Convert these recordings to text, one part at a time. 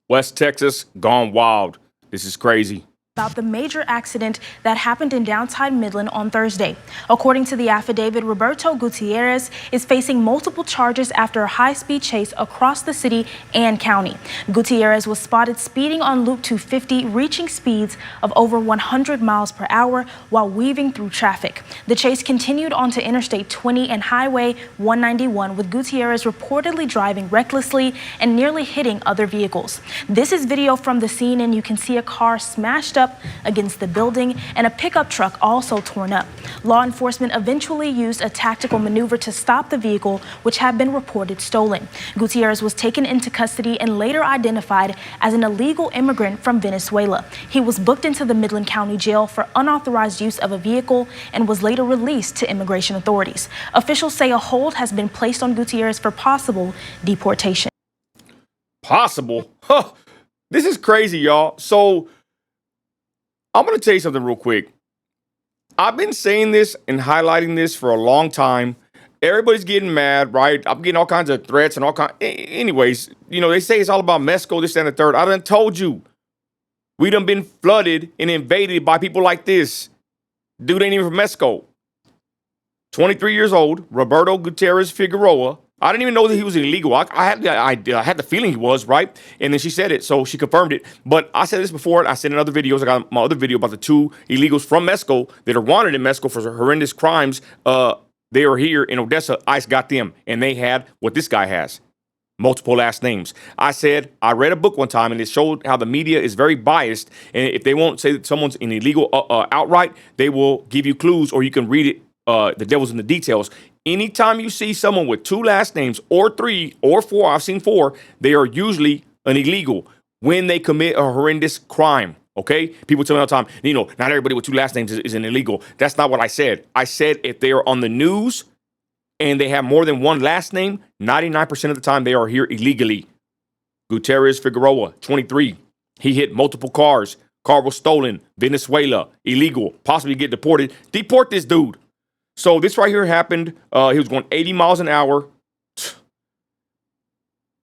West Texas gone wild. This is crazy. About the major accident that happened in downtown Midland on Thursday. According to the affidavit, Roberto Gutierrez is facing multiple charges after a high-speed chase across the city and county. Gutierrez was spotted speeding on Loop 250, reaching speeds of over 100 miles per hour while weaving through traffic. The chase continued onto Interstate 20 and Highway 191, with Gutierrez reportedly driving recklessly and nearly hitting other vehicles. This is video from the scene, and you can see a car smashed up against the building and a pickup truck also torn up. Law enforcement eventually used a tactical maneuver to stop the vehicle, which had been reported stolen. Gutierrez was taken into custody and later identified as an illegal immigrant from Venezuela. He was booked into the Midland County Jail for unauthorized use of a vehicle and was later released to immigration authorities. Officials say a hold has been placed on Gutierrez for possible deportation. Possible? Huh. This is crazy, y'all. So I'm going to tell you something real quick. I've been saying this and highlighting this for a long time. Everybody's getting mad, right? I'm getting all kinds of threats and all kinds. Anyways, you know, they say it's all about Mexico, this, and the third. I done told you. We done been flooded and invaded by people like this. Dude ain't even from Mexico. 23 years old, Roberto Gutierrez Figueroa. I didn't even know that he was illegal. I had the feeling he was, right? And then she said it, so she confirmed it. But I said this before. I said in other videos. I got my other video about the two illegals from Mexico that are wanted in Mexico for horrendous crimes. They are here in Odessa. ICE got them, and they had what this guy has. Multiple last names. I said, I read a book one time, and it showed how the media is very biased. And if they won't say that someone's an illegal outright, they will give you clues, or you can read it. The devil's in the details. Anytime you see someone with two last names or three or four, I've seen four, they are usually an illegal when they commit a horrendous crime. Okay? People tell me all the time, you know, not everybody with two last names is an illegal. That's not what I said. I said if they are on the news and they have more than one last name, 99% of the time they are here illegally. Gutierrez Figueroa, 23. He hit multiple cars. Car was stolen. Venezuela, illegal. Possibly get deported. Deport this dude. So this right here happened. He was going 80 miles an hour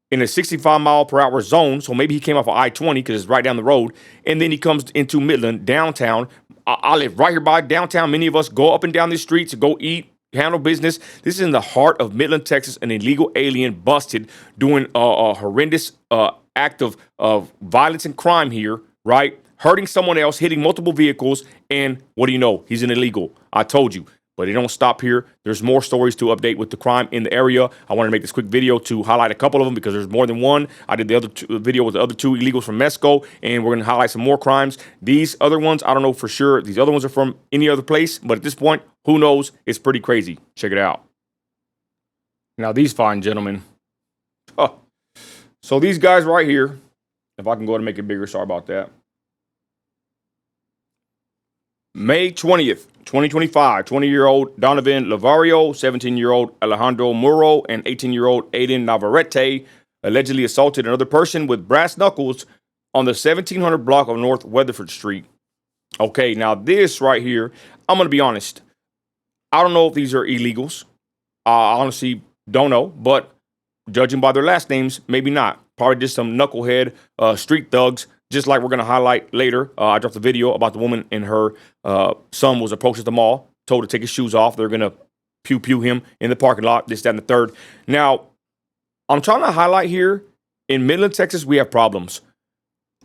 in a 65 mile per hour zone. So maybe he came off of I-20 because it's right down the road. And then he comes into Midland, downtown. I live right here by downtown. Many of us go up and down these streets to go eat, handle business. This is in the heart of Midland, Texas. An illegal alien busted doing a horrendous act of violence and crime here, right? Hurting someone else, hitting multiple vehicles. And what do you know? He's an illegal. I told you. But it don't stop here. There's more stories to update with the crime in the area. I wanted to make this quick video to highlight a couple of them because there's more than one. I did the other video with the other two illegals from Mexico, and we're going to highlight some more crimes. These other ones, I don't know for sure. These other ones are from any other place, but at this point, who knows? It's pretty crazy. Check it out. Now, these fine gentlemen. Oh. So these guys right here, if I can go ahead and make it bigger, sorry about that. May 20th, 2025, 20-year-old Donovan Lavario, 17-year-old Alejandro Muro, and 18-year-old Aiden Navarrete allegedly assaulted another person with brass knuckles on the 1700 block of North Weatherford Street. Okay, now this right here, I'm going to be honest. I don't know if these are illegals. I honestly don't know, but judging by their last names, maybe not. Probably just some knucklehead street thugs. Just like we're going to highlight later, I dropped a video about the woman and her son was approached at the mall, told to take his shoes off. They're going to pew him in the parking lot, this, that, and the third. Now, I'm trying to highlight here, in Midland, Texas, we have problems.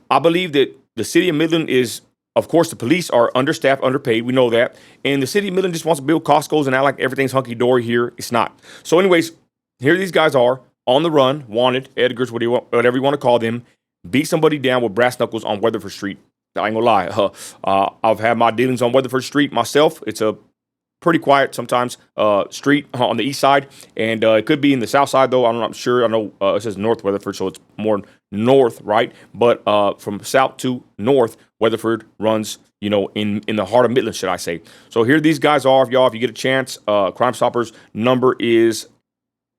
I believe that the city of Midland is, of course, the police are understaffed, underpaid. We know that. And the city of Midland just wants to build Costco's and act like everything's hunky-dory here. It's not. So anyways, here these guys are, on the run, wanted, Edgars, whatever you want to call them. Beat somebody down with brass knuckles on Weatherford Street. I ain't gonna lie. I've had my dealings on Weatherford Street myself. It's a pretty quiet sometimes street on the east side. And it could be in the south side, though. I'm not sure. I know it says North Weatherford, so it's more north, right? But from south to north, Weatherford runs, you know, in the heart of Midland, should I say. So here these guys are, y'all. If you get a chance, Crime Stoppers number is,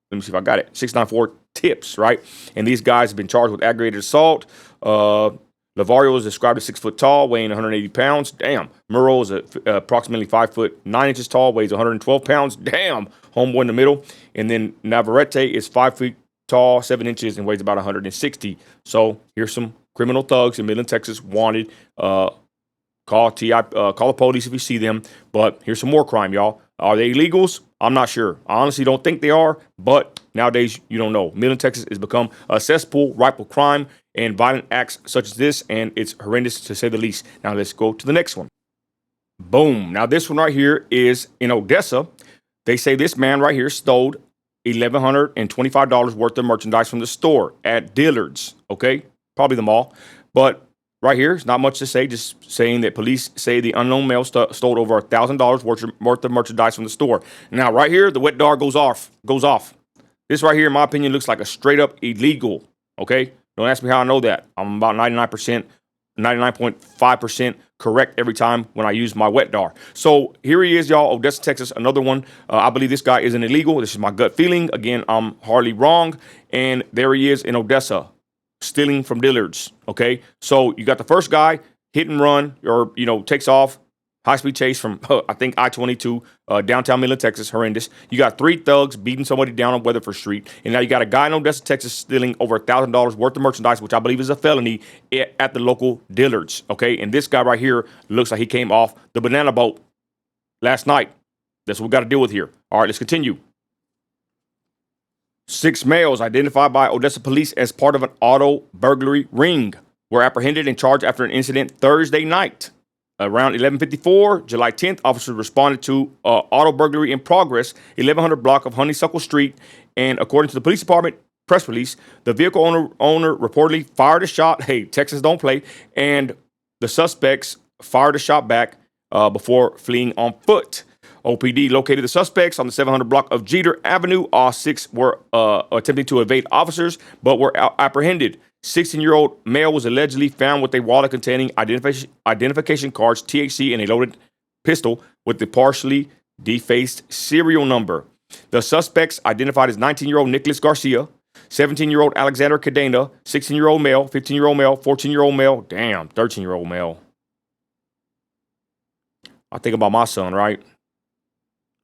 let me see if I got it, 694-TIPS, right? And these guys have been charged with aggravated assault. Lavario is described as 6 foot tall, weighing 180 pounds. Damn. Muro is approximately 5 foot 9 inches tall, weighs 112 pounds. Damn. Homeboy in the middle. And then Navarrete is 5 feet tall, 7 inches, and weighs about 160. So here's some criminal thugs in Midland, Texas, wanted. Call the police if you see them. But here's some more crime, y'all. Are they illegals? I'm not sure. I honestly don't think they are, but nowadays you don't know. Midland, Texas has become a cesspool ripe with crime and violent acts such as this, and it's horrendous to say the least. Now let's go to the next one. Boom. Now this one right here is in Odessa. They say this man right here stole $1,125 worth of merchandise from the store at Dillard's. Okay, probably the mall, but right here, it's not much to say, just saying that police say the unknown male stole over $1,000 worth of merchandise from the store. Now, right here, the wet dart goes off. This right here, in my opinion, looks like a straight up illegal. Okay? Don't ask me how I know that. I'm about 99.5% correct every time when I use my wet dart. So here he is, y'all, Odessa, Texas, another one. I believe this guy isn't illegal. This is my gut feeling. Again, I'm hardly wrong. And there he is in Odessa, stealing from Dillard's. Okay, so you got the first guy, hit and run, or takes off, high-speed chase from I think I-22, downtown Midland, Texas, horrendous. You got 3 thugs beating somebody down on Weatherford Street, and now you got a guy in Odessa, Texas, stealing over $1,000 worth of merchandise, which I believe is a felony at the local Dillard's. Okay, and this guy right here looks like he came off the banana boat last night. That's what we got to deal with here. All right, let's continue. 6 males identified by Odessa police as part of an auto burglary ring were apprehended and charged after an incident Thursday night. Around 11:54, July 10th, officers responded to auto burglary in progress, 1100 block of Honeysuckle Street. And according to the police department press release, the vehicle owner reportedly fired a shot. Hey, Texas don't play. And the suspects fired a shot back before fleeing on foot. OPD located the suspects on the 700 block of Jeter Avenue. All 6 were attempting to evade officers, but were apprehended. 16-year-old male was allegedly found with a wallet containing identification cards, THC, and a loaded pistol with the partially defaced serial number. The suspects identified as 19-year-old Nicholas Garcia, 17-year-old Alexander Cadena, 16-year-old male, 15-year-old male, 14-year-old male, 13-year-old male. I think about my son, right?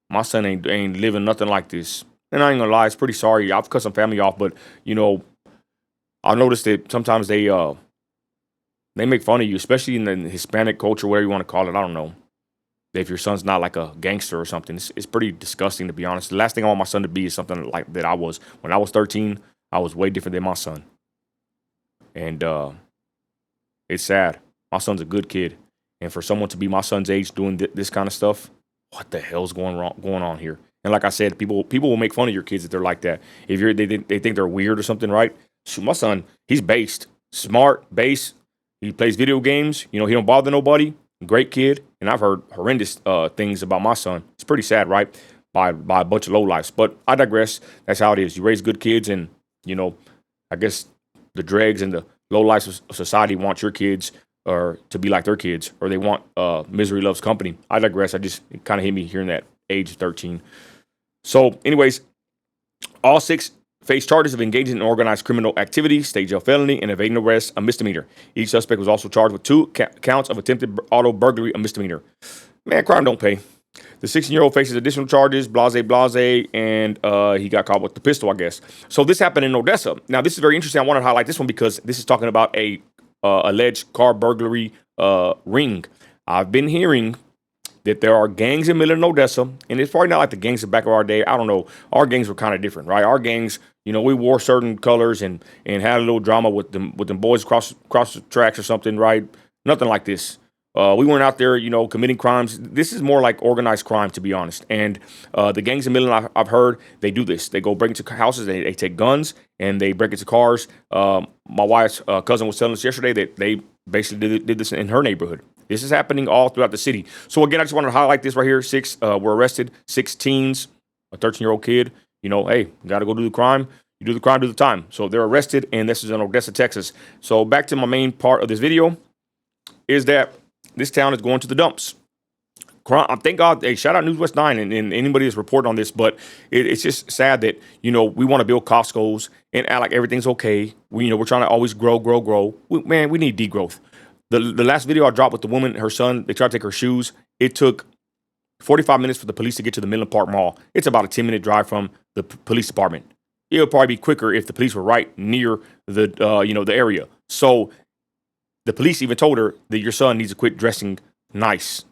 My son ain't living nothing like this. And I ain't gonna lie, it's pretty sorry. I've cut some family off, but I've noticed that sometimes they make fun of you, especially in the Hispanic culture, whatever you want to call it. I don't know. If your son's not like a gangster or something, it's pretty disgusting, to be honest. The last thing I want my son to be is something like that I was. When I was 13, I was way different than my son. And it's sad. My son's a good kid. And for someone to be my son's age doing this kind of stuff, what the hell's going on here? And like I said, people will make fun of your kids if they're like that. If they think they're weird or something, right? Shoot, my son, he's based, smart, base. He plays video games. He don't bother nobody. Great kid. And I've heard horrendous things about my son. It's pretty sad, right? By a bunch of lowlifes. But I digress. That's how it is. You raise good kids, and I guess the dregs and the lowlifes of society want your kids or to be like their kids, or they want misery loves company. I digress. It kind of hit me hearing that age of 13. So, anyways, all 6 face charges of engaging in organized criminal activity, state jail felony, and evading arrest, a misdemeanor. Each suspect was also charged with 2 counts of attempted auto burglary, a misdemeanor. Man, crime don't pay. The 16-year-old faces additional charges, blase, and he got caught with the pistol, I guess. So this happened in Odessa. Now, this is very interesting. I want to highlight this one because this is talking about a alleged car burglary ring. I've been hearing that there are gangs in Midland and Odessa, and it's probably not like the gangs of back of our day. I don't know. Our gangs were kind of different, right? Our gangs, we wore certain colors and had a little drama with them boys across the tracks or something, right? Nothing like this. We weren't out there, committing crimes. This is more like organized crime, to be honest. And the gangs in Midland, I've heard, they do this. They go break into houses, they take guns, and they break into cars. My wife's cousin was telling us yesterday that they basically did this in her neighborhood. This is happening all throughout the city. So again, I just wanted to highlight this right here. 6 were arrested, 6 teens, a 13-year-old kid. Hey, you got to go do the crime. You do the crime, do the time. So they're arrested, and this is in Odessa, Texas. So back to my main part of this video is that this town is going to the dumps. Thank God. Hey, shout out News West 9 and anybody that's reporting on this. But it's just sad that, we want to build Costco's and act like everything's okay. We're trying to always grow. We need degrowth. The last video I dropped with the woman, her son, they tried to take her shoes. It took 45 minutes for the police to get to the Midland Park Mall. It's about a 10-minute drive from the police department. it would probably be quicker if the police were right near the the area. So the police even told her that your son needs to quit dressing nice.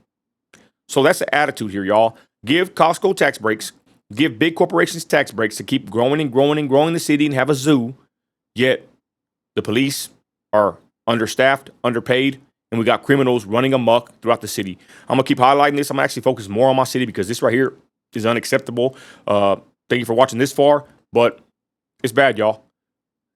So that's the attitude here, y'all. Give Costco tax breaks, give big corporations tax breaks to keep growing and growing and growing the city and have a zoo. Yet the police are understaffed, underpaid, and we got criminals running amok throughout the city. I'm gonna keep highlighting this. I'm gonna actually focus more on my city because this right here is unacceptable. Thank you for watching this far, but it's bad, y'all.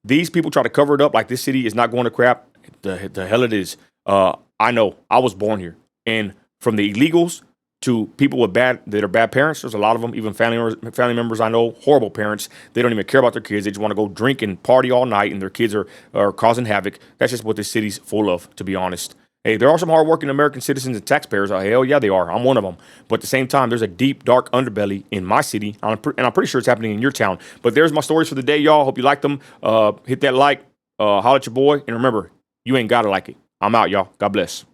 These people try to cover it up like this city is not going to crap. The hell it is. I know. I was born here, and from the illegals to people with that are bad parents. There's a lot of them, even family members I know, horrible parents. They don't even care about their kids. They just want to go drink and party all night, and their kids are causing havoc. That's just what this city's full of, to be honest. Hey, there are some hardworking American citizens and taxpayers. Hell yeah, they are. I'm one of them. But at the same time, there's a deep, dark underbelly in my city, and I'm pretty sure it's happening in your town. But there's my stories for the day, y'all. Hope you liked them. Hit that like, holler at your boy, and remember, you ain't got to like it. I'm out, y'all. God bless.